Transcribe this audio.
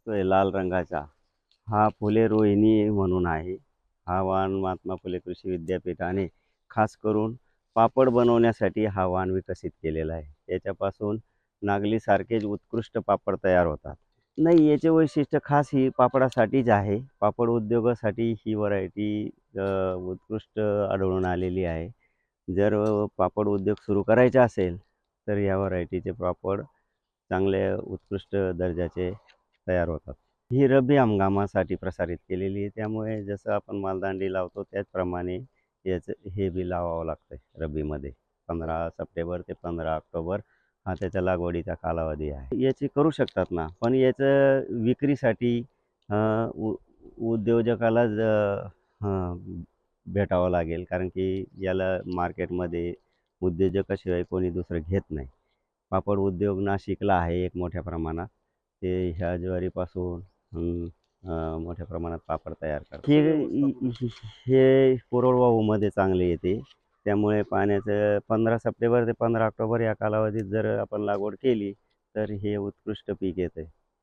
दिसतोय लाल रंगाचा, हा फुले रोहिणी म्हणून आहे. हा वाण महात्मा फुले कृषी विद्यापीठाने खास करून पापड बनवण्यासाठी हा वाण विकसित केलेला आहे. याच्यापासून नागलीसारखेच उत्कृष्ट पापड तयार होतात. नाही, याचे वैशिष्ट्य खास ही पापडासाठीच आहे. पापड उद्योगासाठी ही व्हरायटी उत्कृष्ट आढळून आलेली आहे. जर पापड उद्योग सुरू करायचा असेल, तर या व्हरायटीचे पापड चांगले उत्कृष्ट दर्जाचे तयार होतात. ही रब्बी हंगामासाठी प्रसारित केलेली आहे. त्यामुळे जसं आपण मालदांडी लावतो त्याचप्रमाणे याचं हे बी लावावं लागतं रब्बीमध्ये. 15 सप्टेंबर ते 15 ऑक्टोबर हा त्याच्या लागवडीचा कालावधी आहे. याची करू शकतात ना, पण याचं विक्रीसाठी अ, उ उद्योजकालाच भेटावं लागेल, कारण की याला मार्केटमध्ये उद्योजकाशिवाय कोणी दुसरं घेत नाही. पापड उद्योग नाशिकला आहे एक मोठ्या प्रमाणात. ते ह्या ज्वारीपासून मोठ्या प्रमाणात पापड तयार करतात. हे कोरडवाहूमध्ये चांगले येते. त्यामुळे पाण्याचं 15 सप्टेंबर ते 15 ऑक्टोबर या कालावधीत जर आपण लागवड केली, तर हे उत्कृष्ट पीक येते.